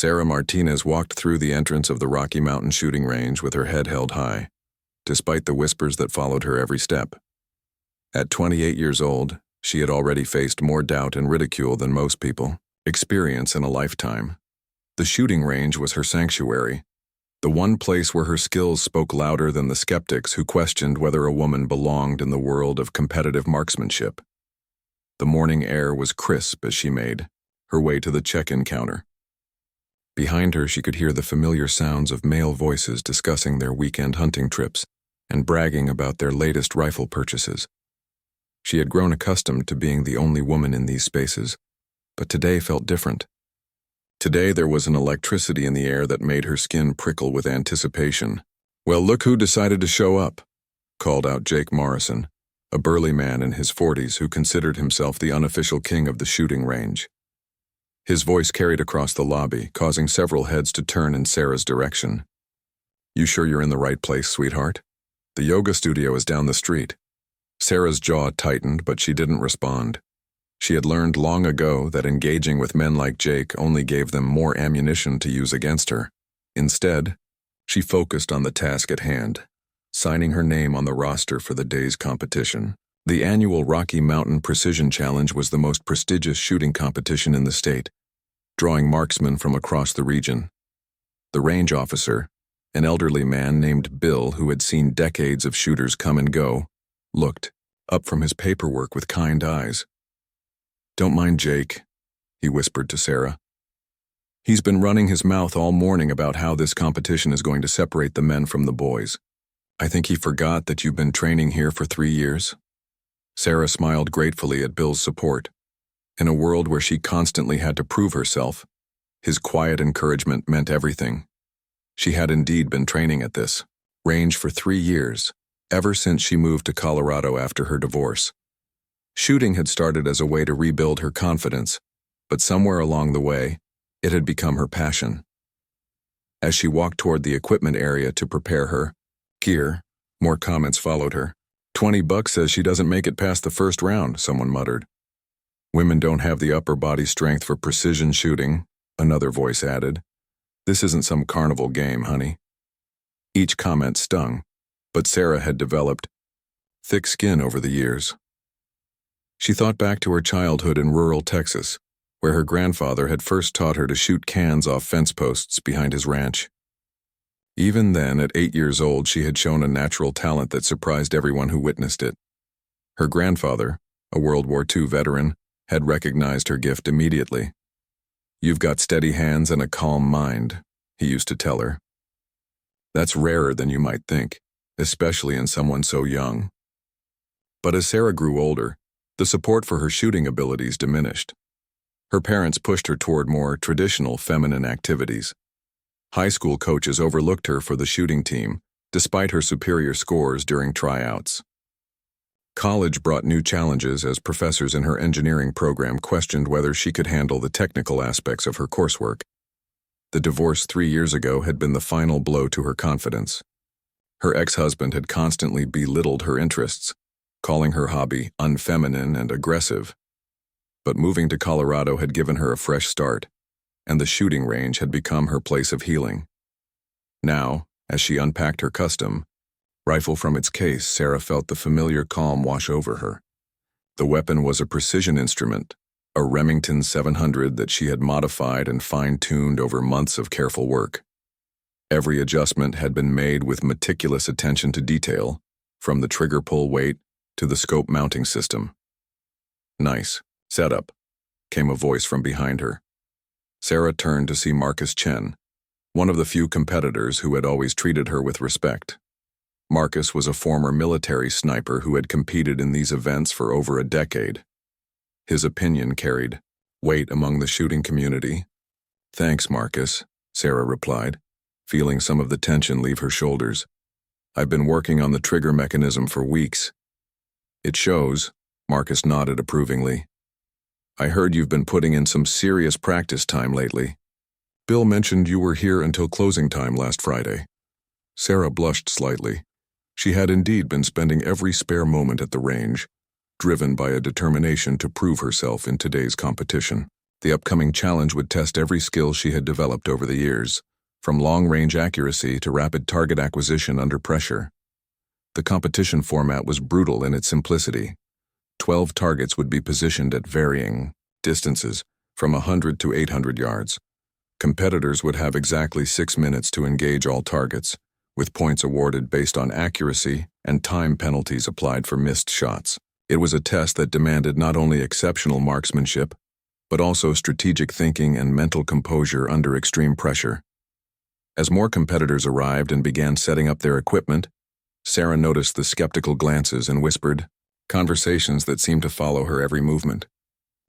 Sarah Martinez walked through the entrance of the Rocky Mountain shooting range with her head held high, despite the whispers that followed her every step. At 28 years old, she had already faced more doubt and ridicule than most people experience in a lifetime. The shooting range was her sanctuary, the one place where her skills spoke louder than the skeptics who questioned whether a woman belonged in the world of competitive marksmanship. The morning air was crisp as she made her way to the check-in counter. Behind her, she could hear the familiar sounds of male voices discussing their weekend hunting trips and bragging about their latest rifle purchases. She had grown accustomed to being the only woman in these spaces, but today felt different. Today there was an electricity in the air that made her skin prickle with anticipation. "Well, look who decided to show up," called out Jake Morrison, a burly man in his 40s who considered himself the unofficial king of the shooting range. His voice carried across the lobby, causing several heads to turn in Sarah's direction. "You sure you're in the right place, sweetheart? The yoga studio is down the street." Sarah's jaw tightened, but she didn't respond. She had learned long ago that engaging with men like Jake only gave them more ammunition to use against her. Instead, she focused on the task at hand, signing her name on the roster for the day's competition. The annual Rocky Mountain Precision Challenge was the most prestigious shooting competition in the state, drawing marksmen from across the region. The range officer, an elderly man named Bill who had seen decades of shooters come and go, looked up from his paperwork with kind eyes. "Don't mind Jake," he whispered to Sarah. "He's been running his mouth all morning about how this competition is going to separate the men from the boys. I think he forgot that you've been training here for 3 years." Sarah smiled gratefully at Bill's support. In a world where she constantly had to prove herself, his quiet encouragement meant everything. She had indeed been training at this range for 3 years, ever since she moved to Colorado after her divorce. Shooting had started as a way to rebuild her confidence, but somewhere along the way, it had become her passion. As she walked toward the equipment area to prepare her gear, more comments followed her. $20 says she doesn't make it past the first round," someone muttered. "Women don't have the upper body strength for precision shooting," another voice added. "This isn't some carnival game, honey." Each comment stung, but Sarah had developed thick skin over the years. She thought back to her childhood in rural Texas, where her grandfather had first taught her to shoot cans off fence posts behind his ranch. Even then, at 8 years old, she had shown a natural talent that surprised everyone who witnessed it. Her grandfather, a World War II veteran, had recognized her gift immediately. "You've got steady hands and a calm mind," he used to tell her. "That's rarer than you might think, especially in someone so young." But as Sarah grew older, the support for her shooting abilities diminished. Her parents pushed her toward more traditional feminine activities. High school coaches overlooked her for the shooting team, despite her superior scores during tryouts. College brought new challenges as professors in her engineering program questioned whether she could handle the technical aspects of her coursework. The divorce 3 years ago had been the final blow to her confidence. Her ex-husband had constantly belittled her interests, calling her hobby unfeminine and aggressive. But moving to Colorado had given her a fresh start, and the shooting range had become her place of healing. Now, as she unpacked her custom rifle from its case, Sarah felt the familiar calm wash over her. The weapon was a precision instrument, a Remington 700 that she had modified and fine-tuned over months of careful work. Every adjustment had been made with meticulous attention to detail, from the trigger pull weight to the scope mounting system. "Nice setup," came a voice from behind her. Sarah turned to see Marcus Chen, one of the few competitors who had always treated her with respect. Marcus was a former military sniper who had competed in these events for over a decade. His opinion carried weight among the shooting community. "Thanks, Marcus," Sarah replied, feeling some of the tension leave her shoulders. "I've been working on the trigger mechanism for weeks." "It shows," Marcus nodded approvingly. "I heard you've been putting in some serious practice time lately. Bill mentioned you were here until closing time last Friday." Sarah blushed slightly. She had indeed been spending every spare moment at the range, driven by a determination to prove herself in today's competition. The upcoming challenge would test every skill she had developed over the years, from long-range accuracy to rapid target acquisition under pressure. The competition format was brutal in its simplicity. 12 targets would be positioned at varying distances, from 100 to 800 yards. Competitors would have exactly 6 minutes to engage all targets, with points awarded based on accuracy and time penalties applied for missed shots. It was a test that demanded not only exceptional marksmanship, but also strategic thinking and mental composure under extreme pressure. As more competitors arrived and began setting up their equipment, Sarah noticed the skeptical glances and whispered conversations that seemed to follow her every movement.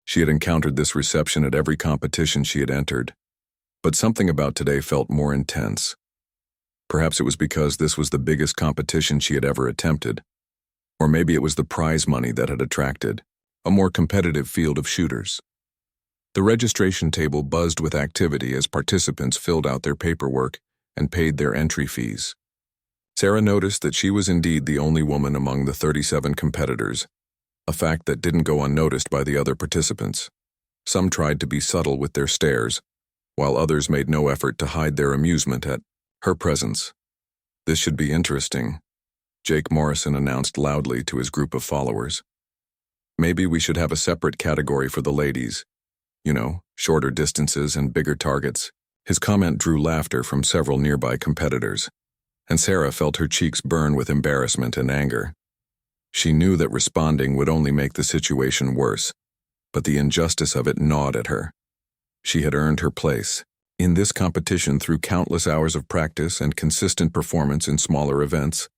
She had encountered this reception at every competition she had entered, but something about today felt more intense. Perhaps it was because this was the biggest competition she had ever attempted, or maybe it was the prize money that had attracted a more competitive field of shooters. The registration table buzzed with activity as participants filled out their paperwork and paid their entry fees. Sarah noticed that she was indeed the only woman among the 37 competitors, a fact that didn't go unnoticed by the other participants. Some tried to be subtle with their stares, while others made no effort to hide their amusement at her presence. "This should be interesting," Jake Morrison announced loudly to his group of followers. "Maybe we should have a separate category for the ladies. You know, shorter distances and bigger targets." His comment drew laughter from several nearby competitors, and Sarah felt her cheeks burn with embarrassment and anger. She knew that responding would only make the situation worse, but the injustice of it gnawed at her. She had earned her place in this competition through countless hours of practice and consistent performance in smaller events.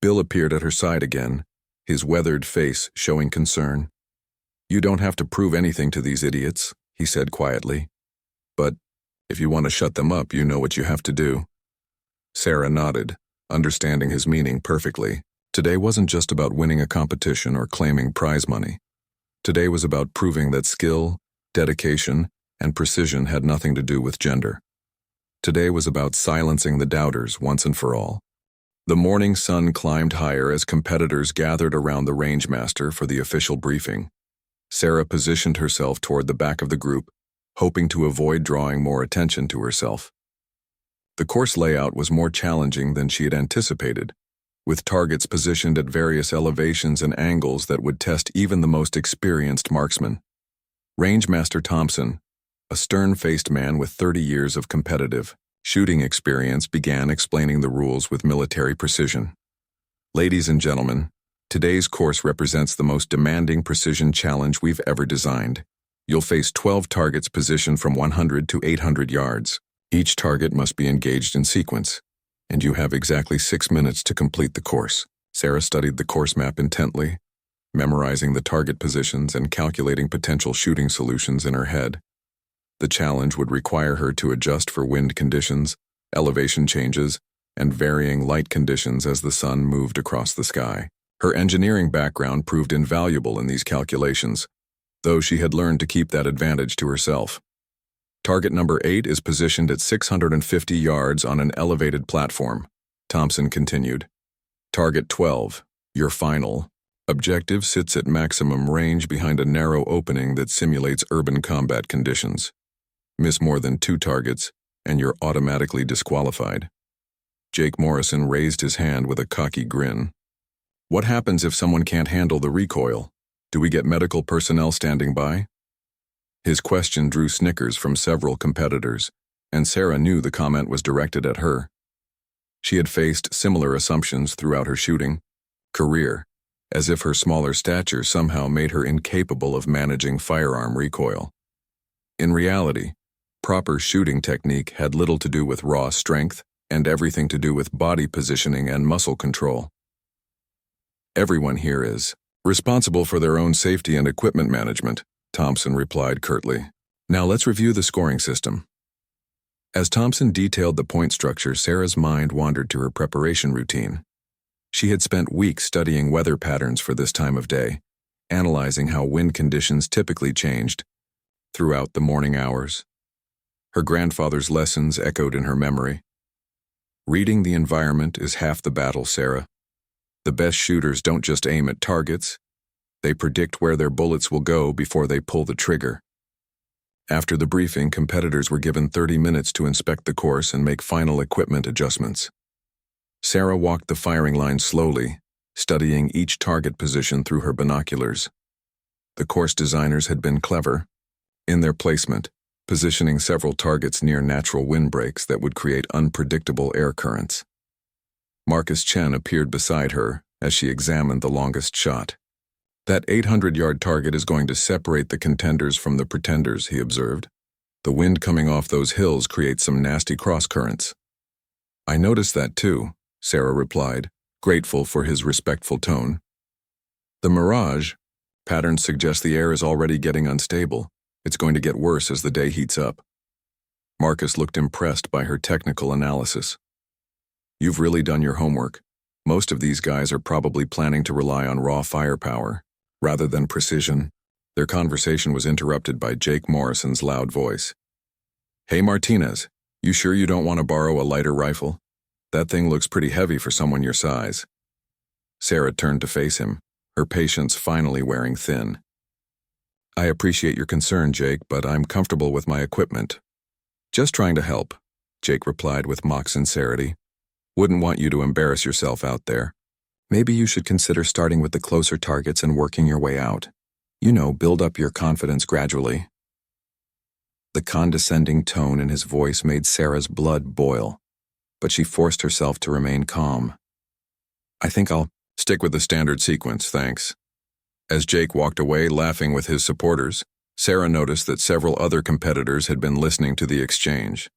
Bill appeared at her side again, his weathered face showing concern. "You don't have to prove anything to these idiots," he said quietly. "But if you want to shut them up, you know what you have to do." Sarah nodded, understanding his meaning perfectly. Today wasn't just about winning a competition or claiming prize money. Today was about proving that skill, dedication, and precision had nothing to do with gender. Today was about silencing the doubters once and for all. The morning sun climbed higher as competitors gathered around the rangemaster for the official briefing. Sarah positioned herself toward the back of the group, hoping to avoid drawing more attention to herself. The course layout was more challenging than she had anticipated, with targets positioned at various elevations and angles that would test even the most experienced marksman. Rangemaster Thompson, a stern-faced man with 30 years of competitive shooting experience, began explaining the rules with military precision. "Ladies and gentlemen, today's course represents the most demanding precision challenge we've ever designed. You'll face 12 targets positioned from 100 to 800 yards. Each target must be engaged in sequence, and you have exactly 6 minutes to complete the course." Sarah studied the course map intently, memorizing the target positions and calculating potential shooting solutions in her head. The challenge would require her to adjust for wind conditions, elevation changes, and varying light conditions as the sun moved across the sky. Her engineering background proved invaluable in these calculations, though she had learned to keep that advantage to herself. "Target number 8 is positioned at 650 yards on an elevated platform," Thompson continued. "Target 12, your final objective, sits at maximum range behind a narrow opening that simulates urban combat conditions. Miss more than 2 targets, and you're automatically disqualified." Jake Morrison raised his hand with a cocky grin. "What happens if someone can't handle the recoil? Do we get medical personnel standing by?" His question drew snickers from several competitors, and Sarah knew the comment was directed at her. She had faced similar assumptions throughout her shooting career, as if her smaller stature somehow made her incapable of managing firearm recoil. In reality, proper shooting technique had little to do with raw strength and everything to do with body positioning and muscle control. "Everyone here is responsible for their own safety and equipment management," Thompson replied curtly. "Now let's review the scoring system." As Thompson detailed the point structure, Sarah's mind wandered to her preparation routine. She had spent weeks studying weather patterns for this time of day, analyzing how wind conditions typically changed throughout the morning hours. Her grandfather's lessons echoed in her memory. "Reading the environment is half the battle, Sarah. The best shooters don't just aim at targets. They predict where their bullets will go before they pull the trigger." After the briefing, competitors were given 30 minutes to inspect the course and make final equipment adjustments. Sarah walked the firing line slowly, studying each target position through her binoculars. The course designers had been clever in their placement, positioning several targets near natural windbreaks that would create unpredictable air currents. Marcus Chen appeared beside her as she examined the longest shot. "That 800-yard target is going to separate the contenders from the pretenders," he observed. "The wind coming off those hills creates some nasty cross-currents." "I noticed that too," Sarah replied, grateful for his respectful tone. "The mirage patterns suggest the air is already getting unstable. It's going to get worse as the day heats up." Marcus looked impressed by her technical analysis. "You've really done your homework. Most of these guys are probably planning to rely on raw firepower rather than precision." Their conversation was interrupted by Jake Morrison's loud voice. "Hey Martinez, you sure you don't want to borrow a lighter rifle? That thing looks pretty heavy for someone your size." Sarah turned to face him, her patience finally wearing thin. "I appreciate your concern, Jake, but I'm comfortable with my equipment." "Just trying to help," Jake replied with mock sincerity. "Wouldn't want you to embarrass yourself out there. Maybe you should consider starting with the closer targets and working your way out. You know, build up your confidence gradually." The condescending tone in his voice made Sarah's blood boil, but she forced herself to remain calm. "I think I'll stick with the standard sequence, thanks." As Jake walked away laughing with his supporters, Sarah noticed that several other competitors had been listening to the exchange.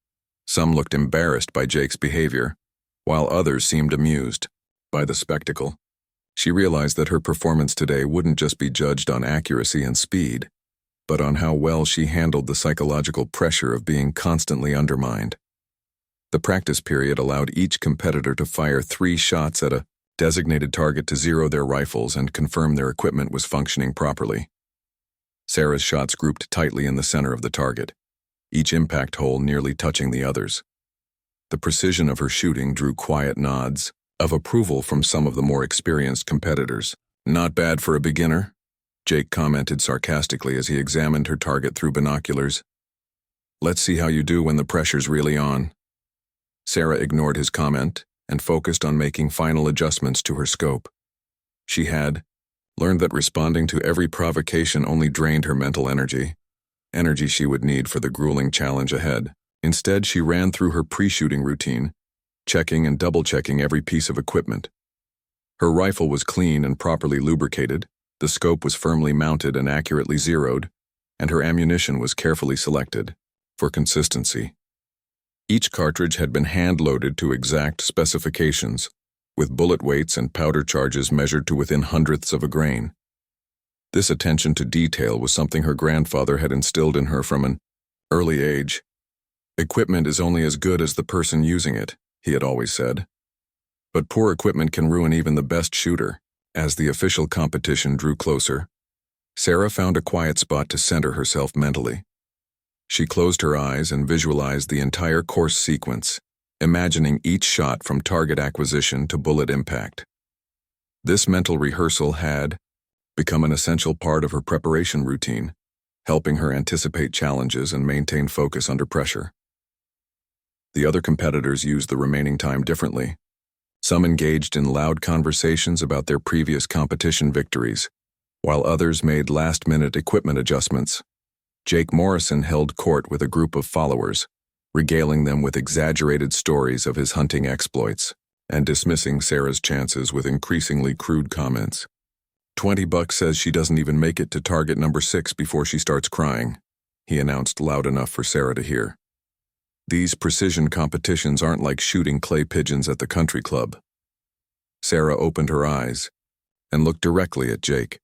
Some looked embarrassed by Jake's behavior, while others seemed amused by the spectacle. She realized that her performance today wouldn't just be judged on accuracy and speed, but on how well she handled the psychological pressure of being constantly undermined. The practice period allowed each competitor to fire 3 shots at a designated target to zero their rifles and confirm their equipment was functioning properly. Sarah's shots grouped tightly in the center of the target, each impact hole nearly touching the others. The precision of her shooting drew quiet nods of approval from some of the more experienced competitors. "Not bad for a beginner," Jake commented sarcastically as he examined her target through binoculars. "Let's see how you do when the pressure's really on." Sarah ignored his comment and focused on making final adjustments to her scope. She had learned that responding to every provocation only drained her mental energy she would need for the grueling challenge ahead. Instead, she ran through her pre-shooting routine, checking and double-checking every piece of equipment. Her rifle was clean and properly lubricated, the scope was firmly mounted and accurately zeroed, and her ammunition was carefully selected for consistency. Each cartridge had been hand-loaded to exact specifications, with bullet weights and powder charges measured to within hundredths of a grain. This attention to detail was something her grandfather had instilled in her from an early age. "Equipment is only as good as the person using it," he had always said. But poor equipment can ruin even the best shooter. As the official competition drew closer, Sarah found a quiet spot to center herself mentally. She closed her eyes and visualized the entire course sequence, imagining each shot from target acquisition to bullet impact. This mental rehearsal had become an essential part of her preparation routine, helping her anticipate challenges and maintain focus under pressure. The other competitors used the remaining time differently. Some engaged in loud conversations about their previous competition victories, while others made last-minute equipment adjustments. Jake Morrison held court with a group of followers, regaling them with exaggerated stories of his hunting exploits, and dismissing Sarah's chances with increasingly crude comments. $20 says she doesn't even make it to target number 6 before she starts crying," he announced loud enough for Sarah to hear. "These precision competitions aren't like shooting clay pigeons at the country club." Sarah opened her eyes and looked directly at Jake,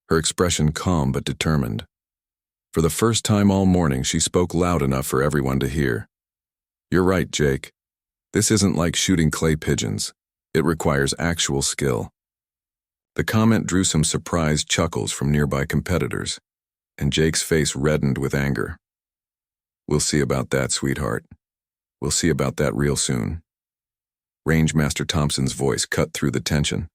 her expression calm but determined. For the first time all morning, she spoke loud enough for everyone to hear. "You're right, Jake. This isn't like shooting clay pigeons. It requires actual skill." The comment drew some surprised chuckles from nearby competitors, and Jake's face reddened with anger. "We'll see about that, sweetheart. We'll see about that real soon." Rangemaster Thompson's voice cut through the tension.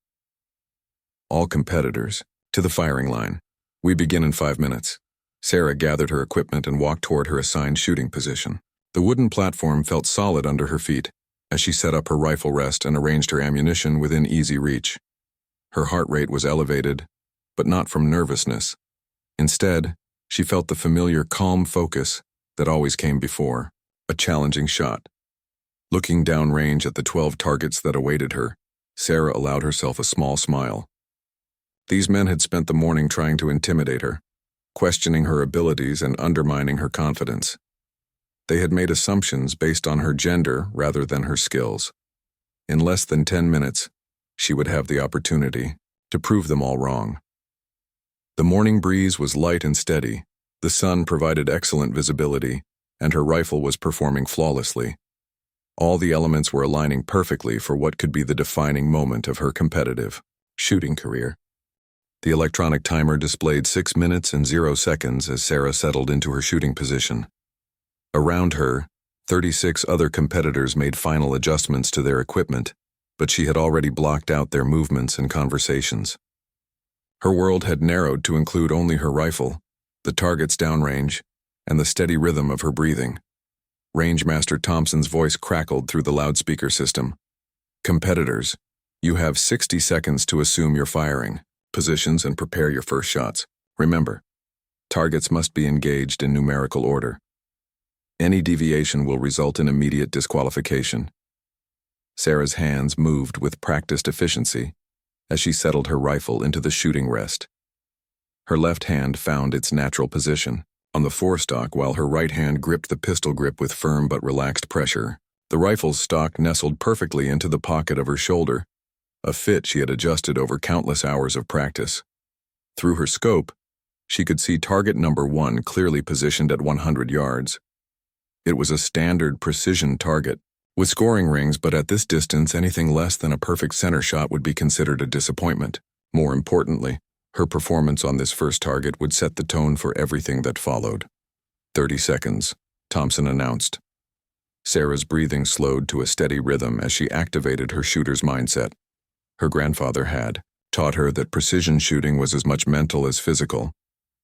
"All competitors, to the firing line. We begin in 5 minutes." Sarah gathered her equipment and walked toward her assigned shooting position. The wooden platform felt solid under her feet as she set up her rifle rest and arranged her ammunition within easy reach. Her heart rate was elevated, but not from nervousness. Instead, she felt the familiar calm focus that always came before a challenging shot. Looking downrange at the 12 targets that awaited her, Sarah allowed herself a small smile. These men had spent the morning trying to intimidate her, questioning her abilities and undermining her confidence. They had made assumptions based on her gender rather than her skills. In less than 10 minutes, she would have the opportunity to prove them all wrong. The morning breeze was light and steady, the sun provided excellent visibility, and her rifle was performing flawlessly. All the elements were aligning perfectly for what could be the defining moment of her competitive shooting career. The electronic timer displayed 6 minutes and 0 seconds as Sarah settled into her shooting position. Around her, 36 other competitors made final adjustments to their equipment, but she had already blocked out their movements and conversations. Her world had narrowed to include only her rifle, the target's downrange, and the steady rhythm of her breathing. Rangemaster Thompson's voice crackled through the loudspeaker system. Competitors, you have 60 seconds to assume your firing positions and prepare your first shots. Remember, targets must be engaged in numerical order. Any deviation will result in immediate disqualification. Sarah's hands moved with practiced efficiency as she settled her rifle into the shooting rest. Her left hand found its natural position on the forestock while her right hand gripped the pistol grip with firm but relaxed pressure. The rifle's stock nestled perfectly into the pocket of her shoulder, a fit she had adjusted over countless hours of practice. Through her scope, she could see target number 1 clearly positioned at 100 yards. It was a standard precision target, with scoring rings, but at this distance anything less than a perfect center shot would be considered a disappointment. More importantly, her performance on this first target would set the tone for everything that followed. 30 seconds, Thompson announced. Sarah's breathing slowed to a steady rhythm as she activated her shooter's mindset. Her grandfather had taught her that precision shooting was as much mental as physical,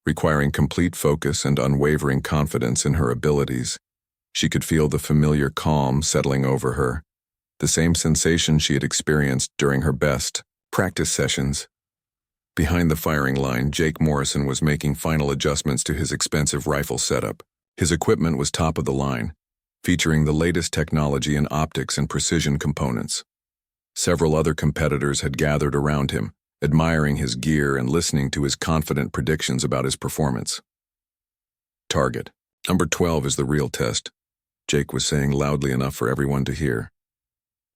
requiring complete focus and unwavering confidence in her abilities. She could feel the familiar calm settling over her, the same sensation she had experienced during her best practice sessions. Behind the firing line, Jake Morrison was making final adjustments to his expensive rifle setup. His equipment was top of the line, featuring the latest technology in optics and precision components. Several other competitors had gathered around him, admiring his gear and listening to his confident predictions about his performance. Target. Number 12 is the real test, Jake was saying loudly enough for everyone to hear.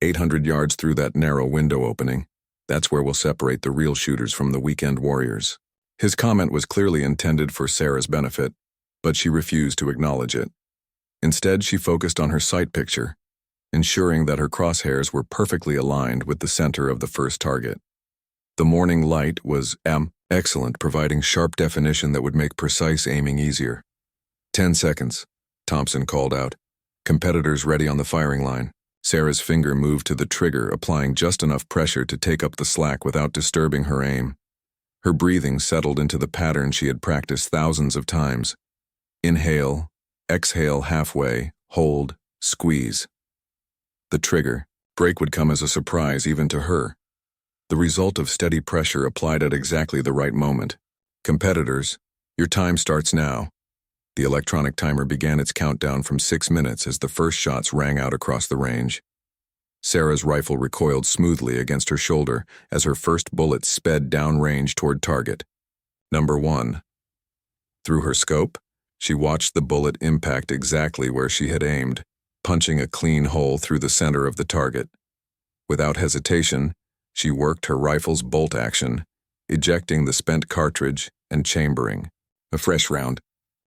800 yards through that narrow window opening, that's where we'll separate the real shooters from the weekend warriors. His comment was clearly intended for Sarah's benefit, but she refused to acknowledge it. Instead, she focused on her sight picture, ensuring that her crosshairs were perfectly aligned with the center of the first target. The morning light was excellent, providing sharp definition that would make precise aiming easier. 10 seconds, Thompson called out. Competitors ready on the firing line. Sarah's finger moved to the trigger, applying just enough pressure to take up the slack without disturbing her aim. Her breathing settled into the pattern she had practiced thousands of times. Inhale, exhale halfway, hold, squeeze. The trigger break would come as a surprise even to her. The result of steady pressure applied at exactly the right moment. Competitors, your time starts now. The electronic timer began its countdown from 6 minutes as the first shots rang out across the range. Sarah's rifle recoiled smoothly against her shoulder as her first bullet sped downrange toward target. Number 1. Through her scope, she watched the bullet impact exactly where she had aimed, punching a clean hole through the center of the target. Without hesitation, she worked her rifle's bolt action, ejecting the spent cartridge and chambering. A fresh round.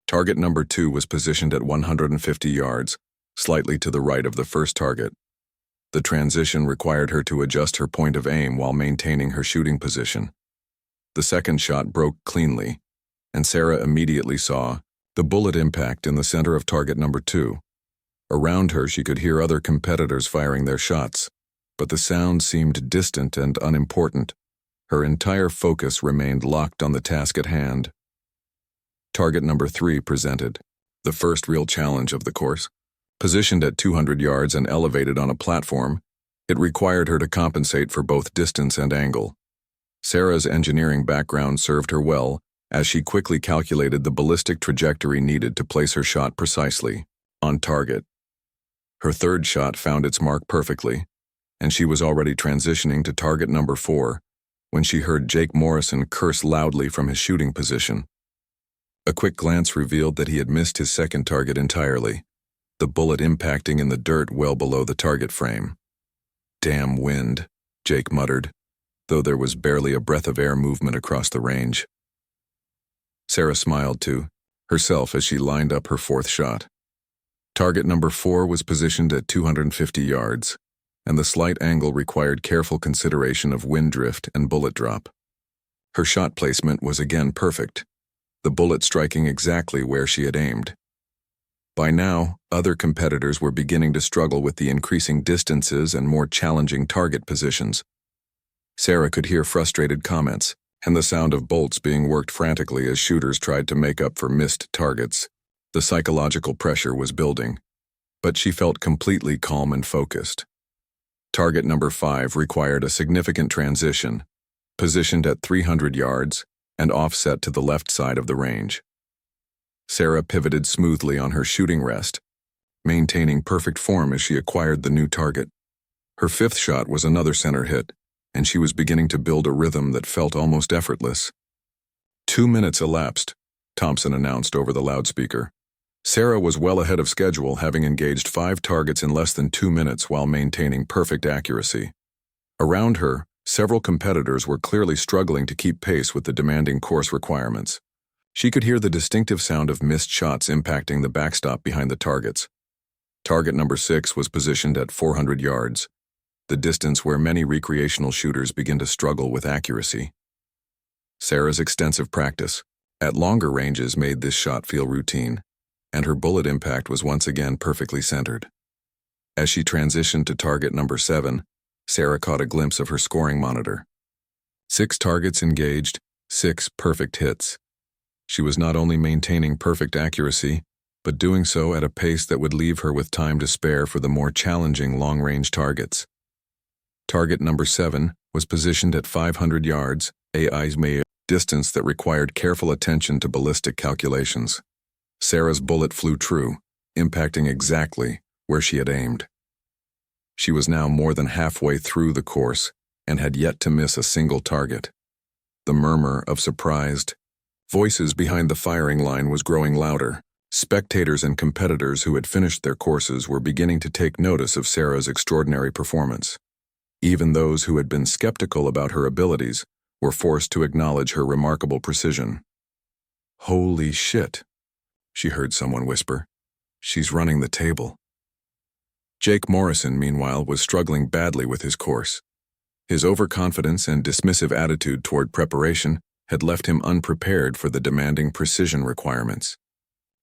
Target number 2 was positioned at 150 yards, slightly to the right of the first target. The transition required her to adjust her point of aim while maintaining her shooting position. The second shot broke cleanly, and Sarah immediately saw the bullet impact in the center of target number 2. Around her, she could hear other competitors firing their shots, but the sound seemed distant and unimportant. Her entire focus remained locked on the task at hand. Target number 3 presented, the first real challenge of the course. Positioned at 200 yards and elevated on a platform, it required her to compensate for both distance and angle. Sarah's engineering background served her well, as she quickly calculated the ballistic trajectory needed to place her shot precisely, on target. Her third shot found its mark perfectly, and she was already transitioning to target number 4 when she heard Jake Morrison curse loudly from his shooting position. A quick glance revealed that he had missed his second target entirely, the bullet impacting in the dirt well below the target frame. "Damn wind," Jake muttered, though there was barely a breath of air movement across the range. Sarah smiled to herself as she lined up her fourth shot. Target number 4 was positioned at 250 yards, and the slight angle required careful consideration of wind drift and bullet drop. Her shot placement was again perfect, the bullet striking exactly where she had aimed. By now, other competitors were beginning to struggle with the increasing distances and more challenging target positions. Sarah could hear frustrated comments and the sound of bolts being worked frantically as shooters tried to make up for missed targets. The psychological pressure was building, but she felt completely calm and focused. Target number 5 required a significant transition, positioned at 300 yards and offset to the left side of the range. Sarah pivoted smoothly on her shooting rest, maintaining perfect form as she acquired the new target. Her fifth shot was another center hit, and she was beginning to build a rhythm that felt almost effortless. 2 minutes elapsed, Thompson announced over the loudspeaker. Sarah was well ahead of schedule, having engaged 5 targets in less than 2 minutes while maintaining perfect accuracy. Around her, several competitors were clearly struggling to keep pace with the demanding course requirements. She could hear the distinctive sound of missed shots impacting the backstop behind the targets. Target number 6 was positioned at 400 yards, the distance where many recreational shooters begin to struggle with accuracy. Sarah's extensive practice at longer ranges made this shot feel routine, and her bullet impact was once again perfectly centered. As she transitioned to target number 7, Sarah caught a glimpse of her scoring monitor. 6 targets engaged, 6 perfect hits. She was not only maintaining perfect accuracy, but doing so at a pace that would leave her with time to spare for the more challenging long-range targets. Target number 7 was positioned at 500 yards, a distance that required careful attention to ballistic calculations. Sarah's bullet flew true, impacting exactly where she had aimed. She was now more than halfway through the course and had yet to miss a single target. The murmur of surprised voices behind the firing line was growing louder. Spectators and competitors who had finished their courses were beginning to take notice of Sarah's extraordinary performance. Even those who had been skeptical about her abilities were forced to acknowledge her remarkable precision. "Holy shit," she heard someone whisper. "She's running the table." Jake Morrison, meanwhile, was struggling badly with his course. His overconfidence and dismissive attitude toward preparation had left him unprepared for the demanding precision requirements.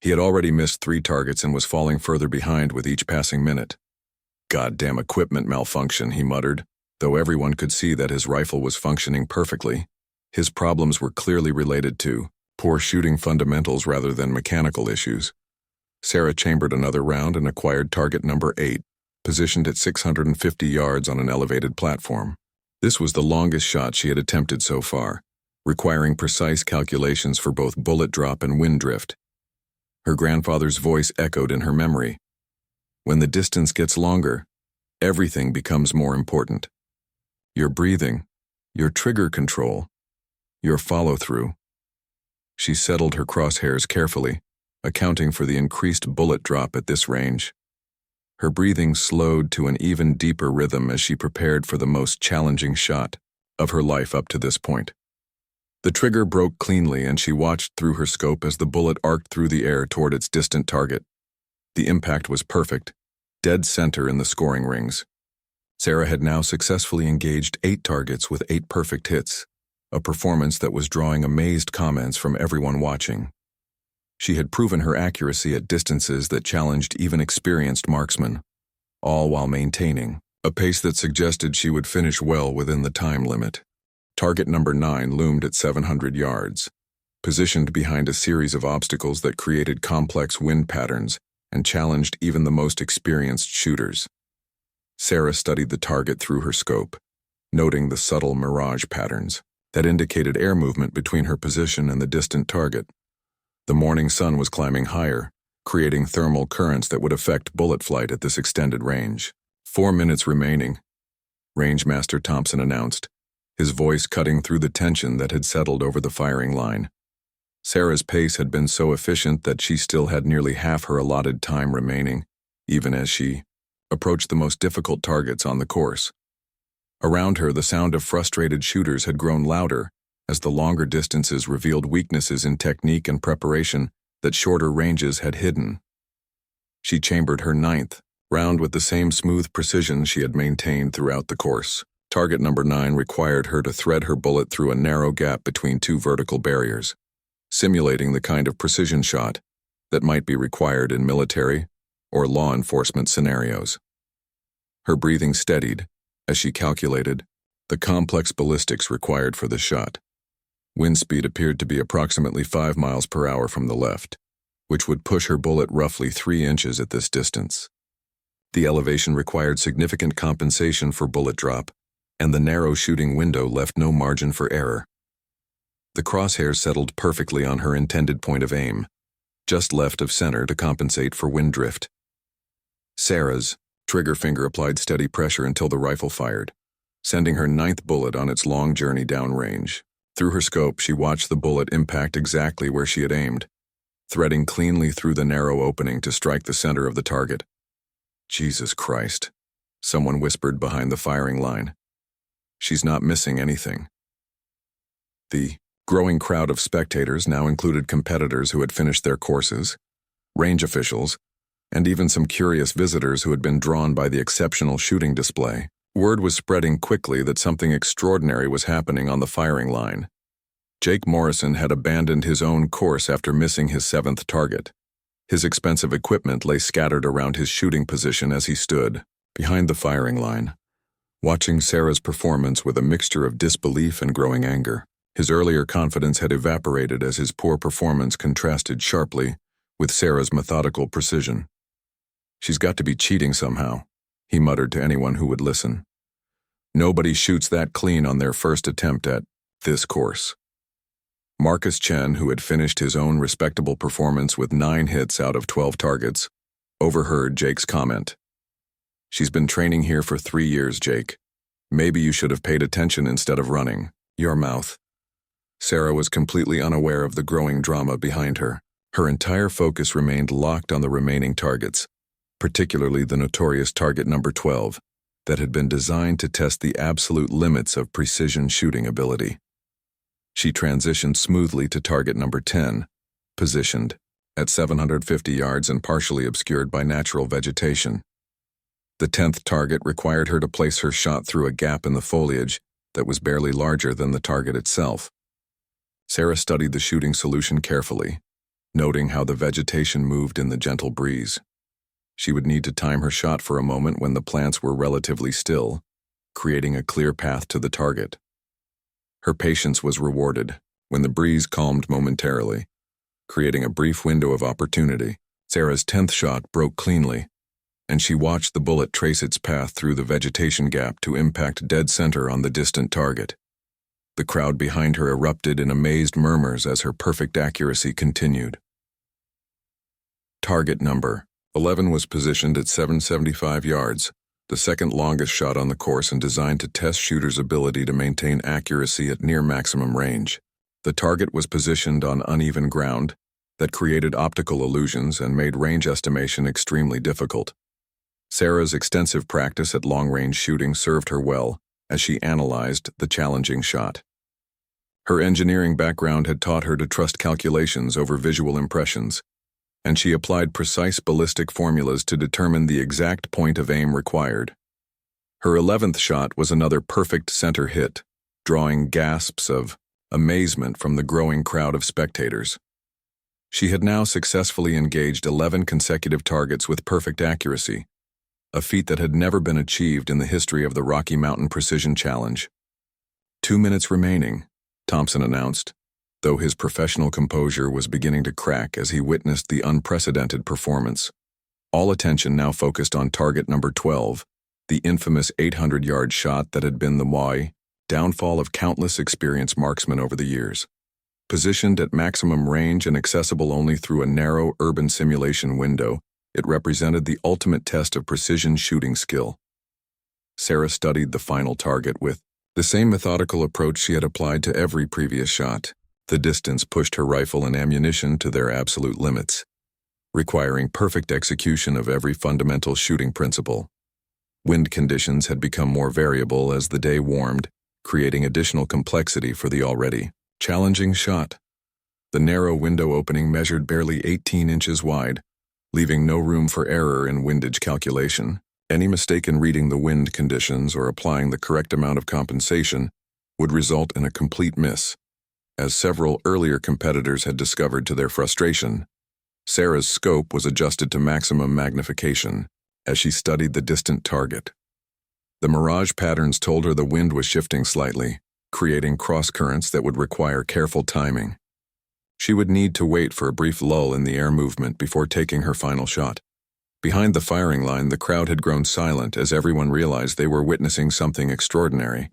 He had already missed 3 targets and was falling further behind with each passing minute. "Goddamn equipment malfunction," he muttered, though everyone could see that his rifle was functioning perfectly. His problems were clearly related to poor shooting fundamentals rather than mechanical issues. Sarah chambered another round and acquired target number 8, positioned at 650 yards on an elevated platform. This was the longest shot she had attempted so far, requiring precise calculations for both bullet drop and wind drift. Her grandfather's voice echoed in her memory. "When the distance gets longer, everything becomes more important. Your breathing, your trigger control, your follow-through." She settled her crosshairs carefully, accounting for the increased bullet drop at this range. Her breathing slowed to an even deeper rhythm as she prepared for the most challenging shot of her life up to this point. The trigger broke cleanly, and she watched through her scope as the bullet arced through the air toward its distant target. The impact was perfect, dead center in the scoring rings. Sarah had now successfully engaged 8 targets with 8 perfect hits, a performance that was drawing amazed comments from everyone watching. She had proven her accuracy at distances that challenged even experienced marksmen, all while maintaining a pace that suggested she would finish well within the time limit. Target number 9 loomed at 700 yards, positioned behind a series of obstacles that created complex wind patterns and challenged even the most experienced shooters. Sarah studied the target through her scope, noting the subtle mirage patterns that indicated air movement between her position and the distant target. The morning sun was climbing higher, creating thermal currents that would affect bullet flight at this extended range. 4 minutes remaining, Rangemaster Thompson announced, his voice cutting through the tension that had settled over the firing line. Sarah's pace had been so efficient that she still had nearly half her allotted time remaining, even as she approached the most difficult targets on the course. Around her, the sound of frustrated shooters had grown louder as the longer distances revealed weaknesses in technique and preparation that shorter ranges had hidden. She chambered her 9th round with the same smooth precision she had maintained throughout the course. Target number 9 required her to thread her bullet through a narrow gap between two vertical barriers, simulating the kind of precision shot that might be required in military or law enforcement scenarios. Her breathing steadied as she calculated the complex ballistics required for the shot. Wind speed appeared to be approximately 5 miles per hour from the left, which would push her bullet roughly 3 inches at this distance. The elevation required significant compensation for bullet drop, and the narrow shooting window left no margin for error. The crosshairs settled perfectly on her intended point of aim, just left of center to compensate for wind drift. Sarah's trigger finger applied steady pressure until the rifle fired, sending her 9th bullet on its long journey downrange. Through her scope, she watched the bullet impact exactly where she had aimed, threading cleanly through the narrow opening to strike the center of the target. "Jesus Christ," someone whispered behind the firing line. "She's not missing anything." The growing crowd of spectators now included competitors who had finished their courses, range officials, and even some curious visitors who had been drawn by the exceptional shooting display. Word was spreading quickly that something extraordinary was happening on the firing line. Jake Morrison had abandoned his own course after missing his 7th target. His expensive equipment lay scattered around his shooting position as he stood behind the firing line, watching Sarah's performance with a mixture of disbelief and growing anger. His earlier confidence had evaporated as his poor performance contrasted sharply with Sarah's methodical precision. "She's got to be cheating somehow," he muttered to anyone who would listen. "Nobody shoots that clean on their first attempt at this course." Marcus Chen, who had finished his own respectable performance with 9 hits out of 12 targets, overheard Jake's comment. "She's been training here for 3 years, Jake. Maybe you should have paid attention instead of running your mouth." Sarah was completely unaware of the growing drama behind her. Her entire focus remained locked on the remaining targets, particularly the notorious target number 12, that had been designed to test the absolute limits of precision shooting ability. She transitioned smoothly to target number 10, positioned at 750 yards and partially obscured by natural vegetation. The 10th target required her to place her shot through a gap in the foliage that was barely larger than the target itself. Sarah studied the shooting solution carefully, noting how the vegetation moved in the gentle breeze. She would need to time her shot for a moment when the plants were relatively still, creating a clear path to the target. Her patience was rewarded when the breeze calmed momentarily, creating a brief window of opportunity. Sarah's 10th shot broke cleanly, and she watched the bullet trace its path through the vegetation gap to impact dead center on the distant target. The crowd behind her erupted in amazed murmurs as her perfect accuracy continued. Target number 11 was positioned at 775 yards, the second longest shot on the course and designed to test shooters' ability to maintain accuracy at near maximum range. The target was positioned on uneven ground that created optical illusions and made range estimation extremely difficult. Sarah's extensive practice at long-range shooting served her well as she analyzed the challenging shot. Her engineering background had taught her to trust calculations over visual impressions, and she applied precise ballistic formulas to determine the exact point of aim required. Her 11th shot was another perfect center hit, drawing gasps of amazement from the growing crowd of spectators. She had now successfully engaged 11 consecutive targets with perfect accuracy, a feat that had never been achieved in the history of the Rocky Mountain Precision Challenge. 2 minutes remaining, Thompson announced, though his professional composure was beginning to crack as he witnessed the unprecedented performance. All attention now focused on target number 12, the infamous 800-yard shot that had been the downfall of countless experienced marksmen over the years. Positioned at maximum range and accessible only through a narrow urban simulation window, it represented the ultimate test of precision shooting skill. Sarah studied the final target with the same methodical approach she had applied to every previous shot. The distance pushed her rifle and ammunition to their absolute limits, requiring perfect execution of every fundamental shooting principle. Wind conditions had become more variable as the day warmed, creating additional complexity for the already challenging shot. The narrow window opening measured barely 18 inches wide, leaving no room for error in windage calculation. Any mistake in reading the wind conditions or applying the correct amount of compensation would result in a complete miss. As several earlier competitors had discovered to their frustration, Sarah's scope was adjusted to maximum magnification as she studied the distant target. The mirage patterns told her the wind was shifting slightly, creating cross-currents that would require careful timing. She would need to wait for a brief lull in the air movement before taking her final shot. Behind the firing line, the crowd had grown silent as everyone realized they were witnessing something extraordinary.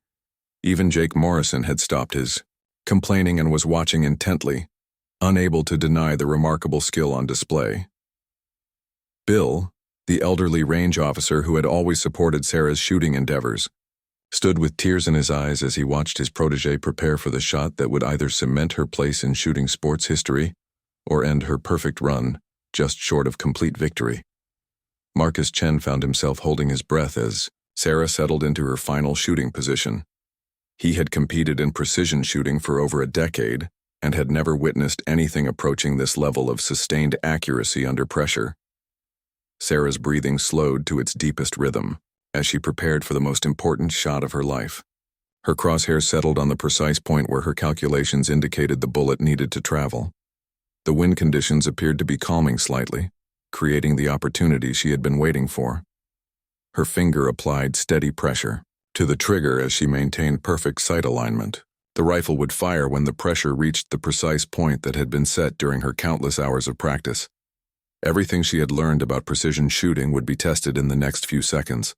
Even Jake Morrison had stopped his complaining and was watching intently, unable to deny the remarkable skill on display. Bill, the elderly range officer who had always supported Sarah's shooting endeavors, stood with tears in his eyes as he watched his protégé prepare for the shot that would either cement her place in shooting sports history or end her perfect run, just short of complete victory. Marcus Chen found himself holding his breath as Sarah settled into her final shooting position. He had competed in precision shooting for over a decade and had never witnessed anything approaching this level of sustained accuracy under pressure. Sarah's breathing slowed to its deepest rhythm as she prepared for the most important shot of her life. Her crosshairs settled on the precise point where her calculations indicated the bullet needed to travel. The wind conditions appeared to be calming slightly, creating the opportunity she had been waiting for. Her finger applied steady pressure to the trigger as she maintained perfect sight alignment. The rifle would fire when the pressure reached the precise point that had been set during her countless hours of practice. Everything she had learned about precision shooting would be tested in the next few seconds.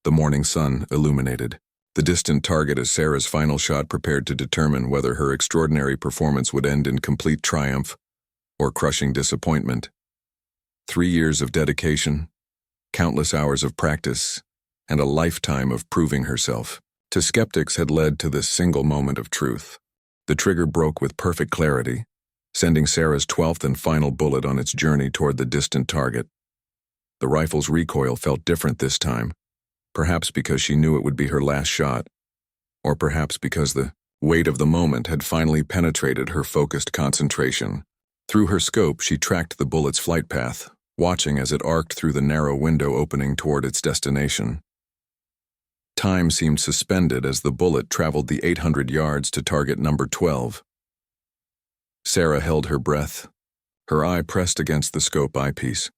The morning sun illuminated the distant target as Sarah's final shot prepared to determine whether her extraordinary performance would end in complete triumph or crushing disappointment. 3 years of dedication, countless hours of practice, and a lifetime of proving herself to skeptics had led to this single moment of truth. The trigger broke with perfect clarity, sending Sarah's 12th and final bullet on its journey toward the distant target. The rifle's recoil felt different this time, perhaps because she knew it would be her last shot, or perhaps because the weight of the moment had finally penetrated her focused concentration. Through her scope, she tracked the bullet's flight path, watching as it arced through the narrow window opening toward its destination. Time seemed suspended as the bullet traveled the 800 yards to target number 12. Sarah held her breath, her eye pressed against the scope eyepiece,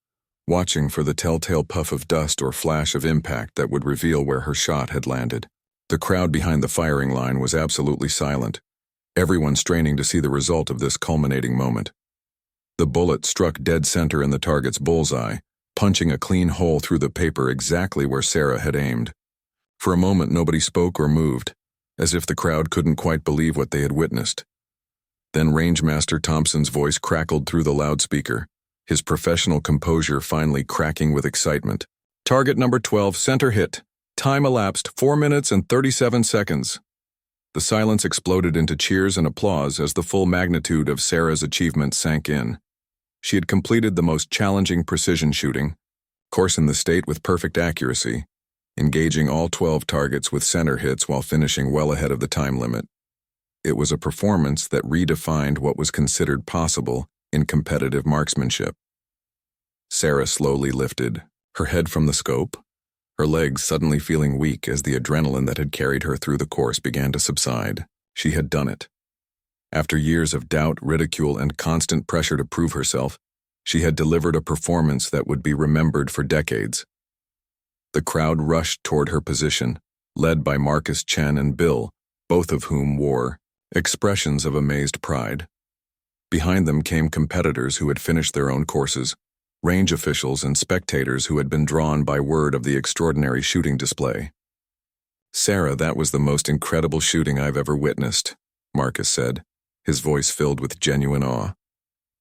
watching for the telltale puff of dust or flash of impact that would reveal where her shot had landed. The crowd behind the firing line was absolutely silent, everyone straining to see the result of this culminating moment. The bullet struck dead center in the target's bullseye, punching a clean hole through the paper exactly where Sarah had aimed. For a moment, nobody spoke or moved, as if the crowd couldn't quite believe what they had witnessed. Then Rangemaster Thompson's voice crackled through the loudspeaker, his professional composure finally cracking with excitement. Target number 12, center hit. Time elapsed 4 minutes and 37 seconds. The silence exploded into cheers and applause as the full magnitude of Sarah's achievement sank in. She had completed the most challenging precision shooting course in the state with perfect accuracy, engaging all 12 targets with center hits while finishing well ahead of the time limit. It was a performance that redefined what was considered possible in competitive marksmanship. Sarah slowly lifted, her head from the scope, her legs suddenly feeling weak as the adrenaline that had carried her through the course began to subside. She had done it. After years of doubt, ridicule, and constant pressure to prove herself, she had delivered a performance that would be remembered for decades. The crowd rushed toward her position, led by Marcus Chen and Bill, both of whom wore Expressions of amazed pride. Behind them came competitors who had finished their own courses, range officials and spectators who had been drawn by word of the extraordinary shooting display. "Sarah, that was the most incredible shooting I've ever witnessed," Marcus said, his voice filled with genuine awe.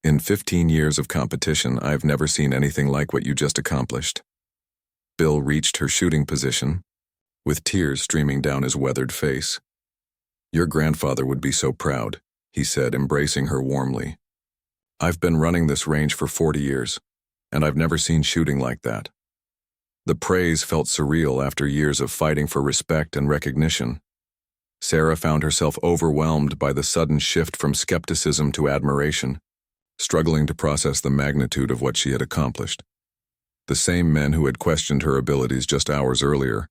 "In 15 years of competition, I've never seen anything like what you just accomplished." Bill reached her shooting position, with tears streaming down his weathered face. "Your grandfather would be so proud," he said, embracing her warmly. "I've been running this range for 40 years, and I've never seen shooting like that." The praise felt surreal after years of fighting for respect and recognition. Sarah found herself overwhelmed by the sudden shift from skepticism to admiration, struggling to process the magnitude of what she had accomplished. The same men who had questioned her abilities just hours earlier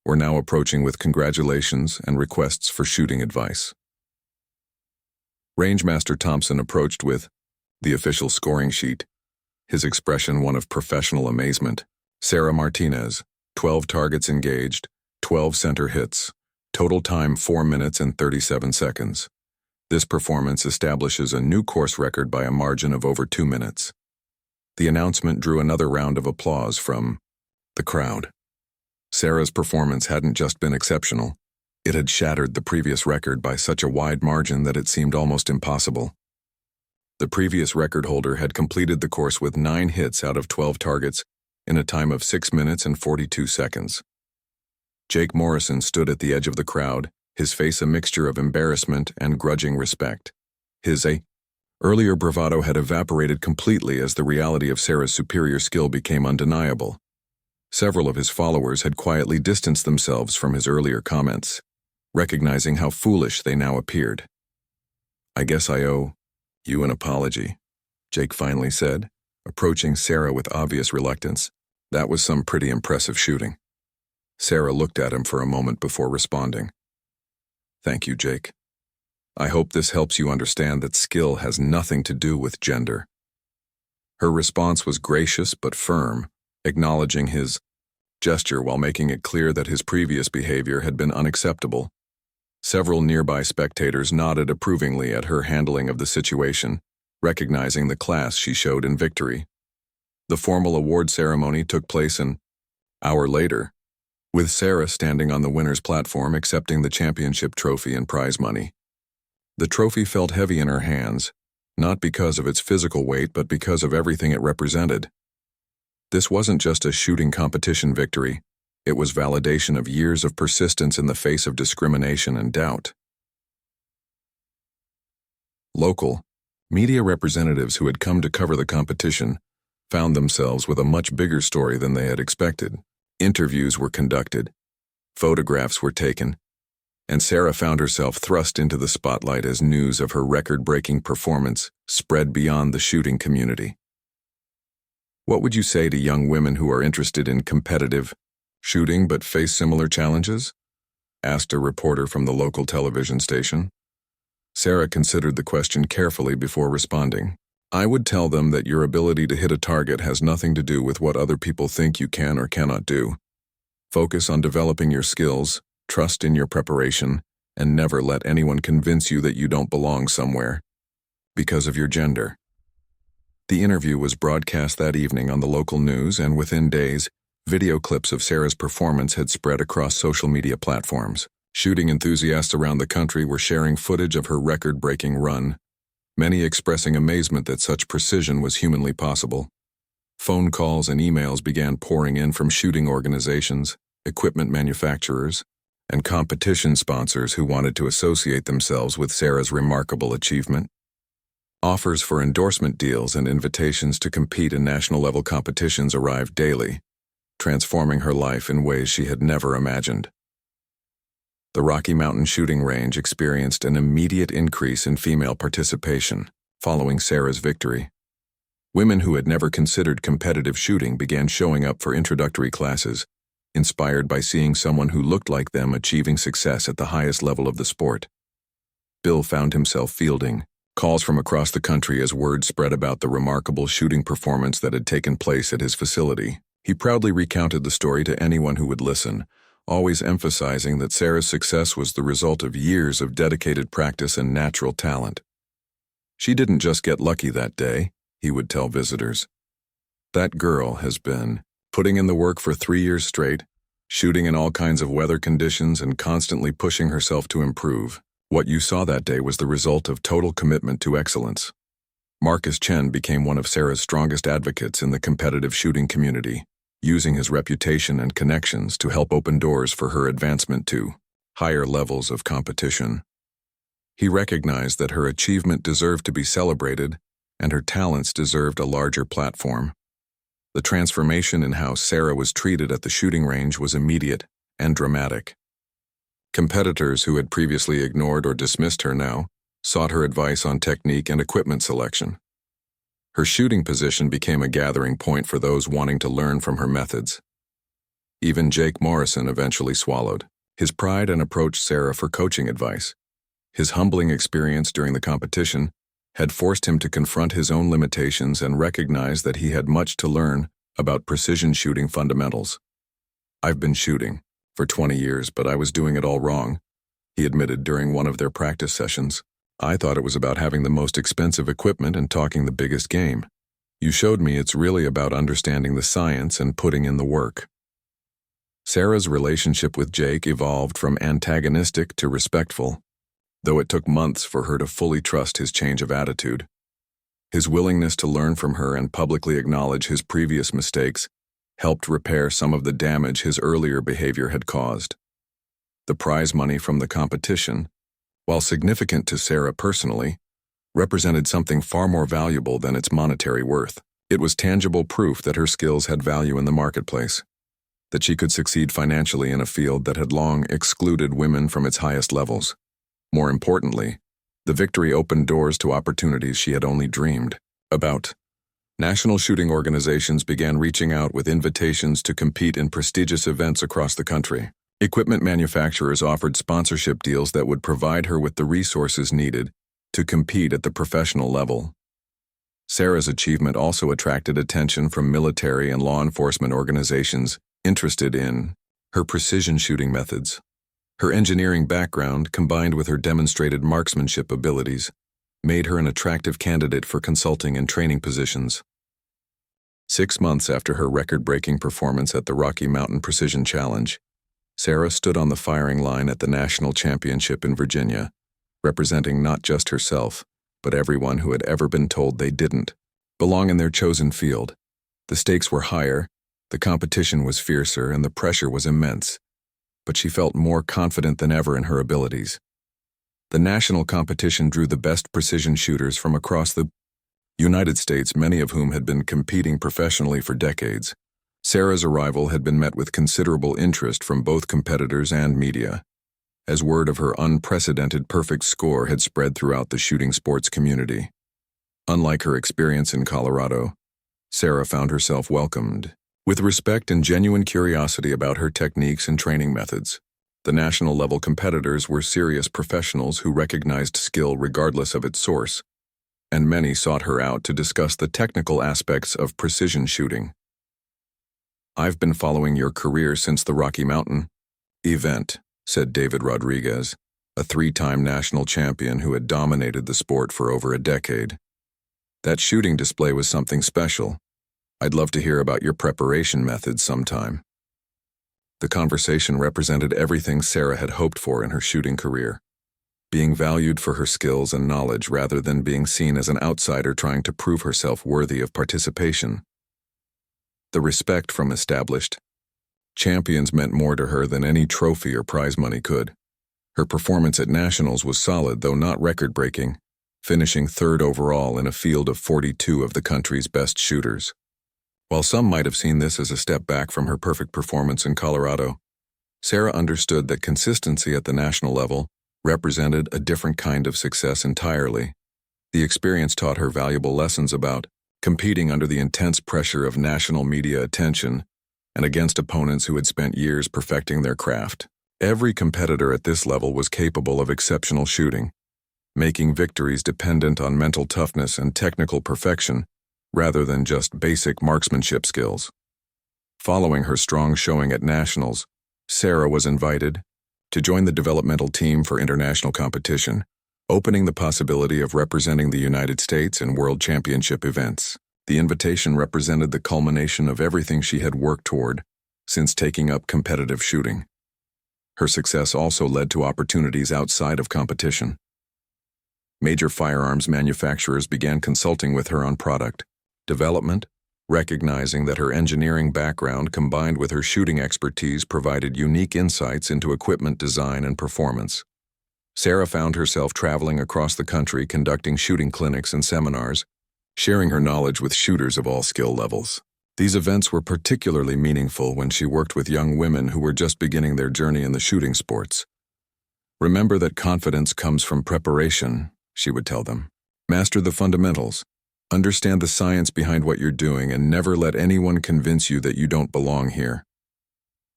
were now approaching with congratulations and requests for shooting advice. Rangemaster Thompson approached with the official scoring sheet, his expression one of professional amazement. "Sarah Martinez, 12 targets engaged, 12 center hits, total time 4 minutes and 37 seconds. This performance establishes a new course record by a margin of over 2 minutes." The announcement drew another round of applause from the crowd. Sarah's performance hadn't just been exceptional, it had shattered the previous record by such a wide margin that it seemed almost impossible. The previous record holder had completed the course with 9 hits out of 12 targets in a time of 6 minutes and 42 seconds. Jake Morrison stood at the edge of the crowd, his face a mixture of embarrassment and grudging respect. His earlier bravado had evaporated completely as the reality of Sarah's superior skill became undeniable. Several of his followers had quietly distanced themselves from his earlier comments, recognizing how foolish they now appeared. "I guess I owe you an apology," Jake finally said, approaching Sarah with obvious reluctance. "That was some pretty impressive shooting." Sarah looked at him for a moment before responding. "Thank you, Jake. I hope this helps you understand that skill has nothing to do with gender." Her response was gracious but firm, acknowledging his gesture while making it clear that his previous behavior had been unacceptable. Several nearby spectators nodded approvingly at her handling of the situation, recognizing the class she showed in victory. The formal award ceremony took place an hour later, with Sarah standing on the winner's platform accepting the championship trophy and prize money. The trophy felt heavy in her hands, not because of its physical weight but because of everything it represented. This wasn't just a shooting competition victory, it was validation of years of persistence in the face of discrimination and doubt. Local media representatives who had come to cover the competition found themselves with a much bigger story than they had expected. Interviews were conducted, photographs were taken, and Sarah found herself thrust into the spotlight as news of her record-breaking performance spread beyond the shooting community. What would you say to young women who are interested in competitive shooting but face similar challenges? Asked a reporter from the local television station. Sarah considered the question carefully before responding. "I would tell them that your ability to hit a target has nothing to do with what other people think you can or cannot do. Focus on developing your skills, trust in your preparation, and never let anyone convince you that you don't belong somewhere because of your gender." The interview was broadcast that evening on the local news, and within days, video clips of Sarah's performance had spread across social media platforms. Shooting enthusiasts around the country were sharing footage of her record-breaking run, many expressing amazement that such precision was humanly possible. Phone calls and emails began pouring in from shooting organizations, equipment manufacturers, and competition sponsors who wanted to associate themselves with Sarah's remarkable achievement. Offers for endorsement deals and invitations to compete in national-level competitions arrived daily, transforming her life in ways she had never imagined. The Rocky Mountain shooting range experienced an immediate increase in female participation following Sarah's victory. Women who had never considered competitive shooting began showing up for introductory classes, inspired by seeing someone who looked like them achieving success at the highest level of the sport. Bill found himself fielding calls from across the country as word spread about the remarkable shooting performance that had taken place at his facility. He proudly recounted the story to anyone who would listen, always emphasizing that Sarah's success was the result of years of dedicated practice and natural talent. "She didn't just get lucky that day," he would tell visitors. "That girl has been putting in the work for 3 years straight, shooting in all kinds of weather conditions and constantly pushing herself to improve. What you saw that day was the result of total commitment to excellence." Marcus Chen became one of Sarah's strongest advocates in the competitive shooting community, using his reputation and connections to help open doors for her advancement to higher levels of competition. He recognized that her achievement deserved to be celebrated and her talents deserved a larger platform. The transformation in how Sarah was treated at the shooting range was immediate and dramatic. Competitors who had previously ignored or dismissed her now sought her advice on technique and equipment selection. Her shooting position became a gathering point for those wanting to learn from her methods. Even Jake Morrison eventually swallowed his pride and approached Sarah for coaching advice. His humbling experience during the competition had forced him to confront his own limitations and recognize that he had much to learn about precision shooting fundamentals. "I've been shooting for 20 years, but I was doing it all wrong," he admitted during one of their practice sessions. "I thought it was about having the most expensive equipment and talking the biggest game. You showed me it's really about understanding the science and putting in the work." Sarah's relationship with Jake evolved from antagonistic to respectful, though it took months for her to fully trust his change of attitude. His willingness to learn from her and publicly acknowledge his previous mistakes helped repair some of the damage his earlier behavior had caused. The prize money from the competition, while significant to Sarah personally, represented something far more valuable than its monetary worth. It was tangible proof that her skills had value in the marketplace, that she could succeed financially in a field that had long excluded women from its highest levels. More importantly, the victory opened doors to opportunities she had only dreamed about. National shooting organizations began reaching out with invitations to compete in prestigious events across the country. Equipment manufacturers offered sponsorship deals that would provide her with the resources needed to compete at the professional level. Sarah's achievement also attracted attention from military and law enforcement organizations interested in her precision shooting methods. Her engineering background, combined with her demonstrated marksmanship abilities, made her an attractive candidate for consulting and training positions. 6 months after her record-breaking performance at the Rocky Mountain Precision Challenge, Sarah stood on the firing line at the national championship in Virginia, representing not just herself, but everyone who had ever been told they didn't belong in their chosen field. The stakes were higher, the competition was fiercer, and the pressure was immense, but she felt more confident than ever in her abilities. The national competition drew the best precision shooters from across the United States, many of whom had been competing professionally for decades. Sarah's arrival had been met with considerable interest from both competitors and media, as word of her unprecedented perfect score had spread throughout the shooting sports community. Unlike her experience in Colorado, Sarah found herself welcomed with respect and genuine curiosity about her techniques and training methods. The national-level competitors were serious professionals who recognized skill regardless of its source, and many sought her out to discuss the technical aspects of precision shooting. "I've been following your career since the Rocky Mountain event," said David Rodriguez, a 3-time national champion who had dominated the sport for over a decade. "That shooting display was something special. I'd love to hear about your preparation methods sometime." The conversation represented everything Sarah had hoped for in her shooting career, being valued for her skills and knowledge rather than being seen as an outsider trying to prove herself worthy of participation. The respect from established champions meant more to her than any trophy or prize money could. Her performance at nationals was solid, though not record-breaking, finishing 3rd overall in a field of 42 of the country's best shooters. While some might have seen this as a step back from her perfect performance in Colorado, Sarah understood that consistency at the national level represented a different kind of success entirely. The experience taught her valuable lessons about competing under the intense pressure of national media attention and against opponents who had spent years perfecting their craft. Every competitor at this level was capable of exceptional shooting, making victories dependent on mental toughness and technical perfection rather than just basic marksmanship skills. Following her strong showing at nationals, Sarah was invited to join the developmental team for international competition, opening the possibility of representing the United States in World Championship events. The invitation represented the culmination of everything she had worked toward since taking up competitive shooting. Her success also led to opportunities outside of competition. Major firearms manufacturers began consulting with her on product development, recognizing that her engineering background combined with her shooting expertise provided unique insights into equipment design and performance. Sarah found herself traveling across the country conducting shooting clinics and seminars, sharing her knowledge with shooters of all skill levels. These events were particularly meaningful when she worked with young women who were just beginning their journey in the shooting sports. "Remember that confidence comes from preparation," she would tell them. "Master the fundamentals. Understand the science behind what you're doing and never let anyone convince you that you don't belong here."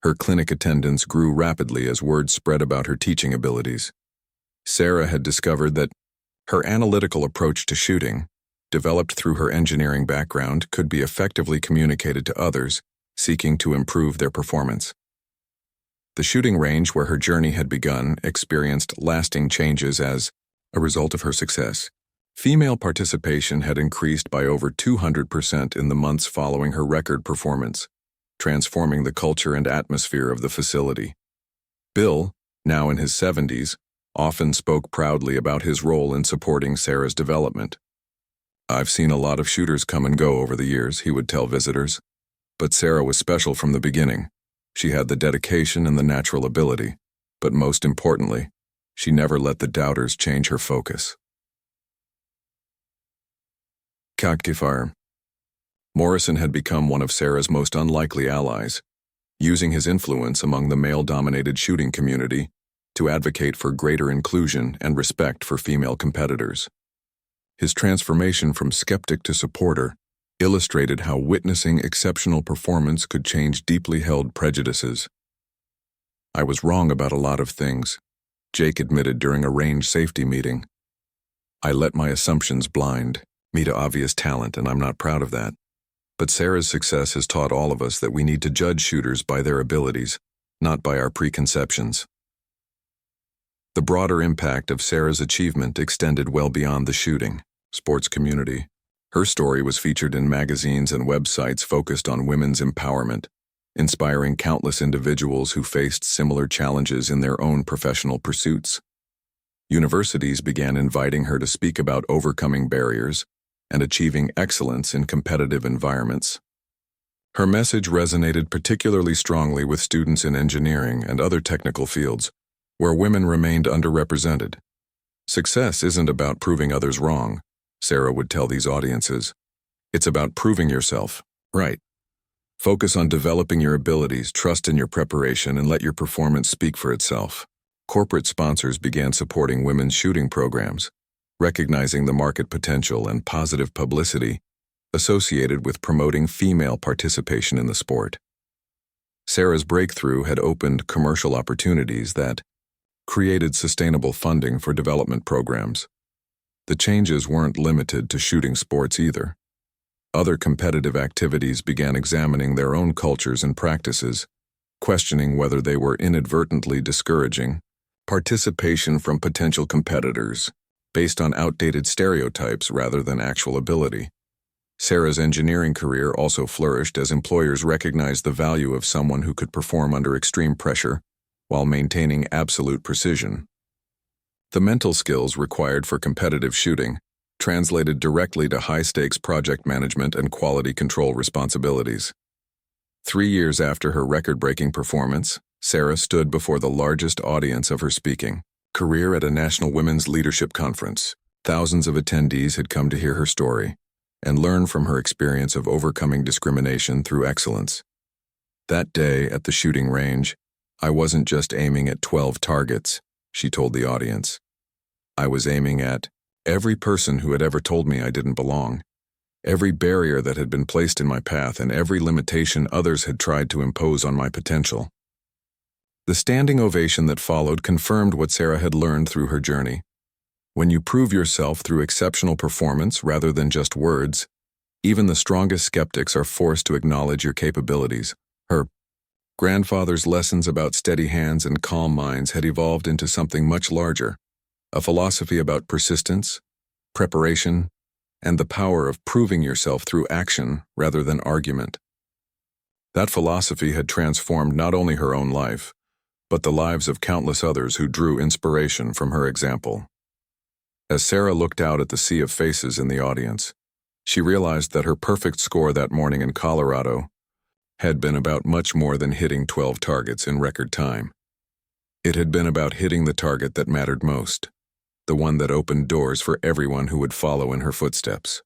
Her clinic attendance grew rapidly as word spread about her teaching abilities. Sarah had discovered that her analytical approach to shooting, developed through her engineering background, could be effectively communicated to others seeking to improve their performance. The shooting range where her journey had begun experienced lasting changes as a result of her success. Female participation had increased by over 200% in the months following her record performance, transforming the culture and atmosphere of the facility. Bill, now in his 70s, often spoke proudly about his role in supporting Sarah's development. "I've seen a lot of shooters come and go over the years," he would tell visitors, "but Sarah was special from the beginning. She had the dedication and the natural ability, but most importantly, she never let the doubters change her focus." Kaktifar. Morrison had become one of Sarah's most unlikely allies, using his influence among the male-dominated shooting community to advocate for greater inclusion and respect for female competitors. His transformation from skeptic to supporter illustrated how witnessing exceptional performance could change deeply held prejudices. "I was wrong about a lot of things," Jake admitted during a range safety meeting. "I let my assumptions blind me to obvious talent, and I'm not proud of that. But Sarah's success has taught all of us that we need to judge shooters by their abilities, not by our preconceptions." The broader impact of Sarah's achievement extended well beyond the shooting sports community. Her story was featured in magazines and websites focused on women's empowerment, inspiring countless individuals who faced similar challenges in their own professional pursuits. Universities began inviting her to speak about overcoming barriers and achieving excellence in competitive environments. Her message resonated particularly strongly with students in engineering and other technical fields, where women remained underrepresented. "Success isn't about proving others wrong," Sarah would tell these audiences. "It's about proving yourself right. Focus on developing your abilities, trust in your preparation, and let your performance speak for itself." Corporate sponsors began supporting women's shooting programs, recognizing the market potential and positive publicity associated with promoting female participation in the sport. Sarah's breakthrough had opened commercial opportunities that created sustainable funding for development programs. The changes weren't limited to shooting sports either. Other competitive activities began examining their own cultures and practices, questioning whether they were inadvertently discouraging participation from potential competitors based on outdated stereotypes rather than actual ability. Sarah's engineering career also flourished as employers recognized the value of someone who could perform under extreme pressure while maintaining absolute precision. The mental skills required for competitive shooting translated directly to high-stakes project management and quality control responsibilities. 3 years after her record-breaking performance, Sarah stood before the largest audience of her speaking career at a national women's leadership conference. Thousands of attendees had come to hear her story and learn from her experience of overcoming discrimination through excellence. That day at the shooting range, "I wasn't just aiming at 12 targets," she told the audience. "I was aiming at every person who had ever told me I didn't belong, every barrier that had been placed in my path, and every limitation others had tried to impose on my potential." The standing ovation that followed confirmed what Sarah had learned through her journey. When you prove yourself through exceptional performance rather than just words, even the strongest skeptics are forced to acknowledge your capabilities. Her Grandfather's lessons about steady hands and calm minds had evolved into something much larger, a philosophy about persistence, preparation, and the power of proving yourself through action rather than argument. That philosophy had transformed not only her own life, but the lives of countless others who drew inspiration from her example. As Sarah looked out at the sea of faces in the audience, she realized that her perfect score that morning in Colorado had been about much more than hitting 12 targets in record time. It had been about hitting the target that mattered most, the one that opened doors for everyone who would follow in her footsteps.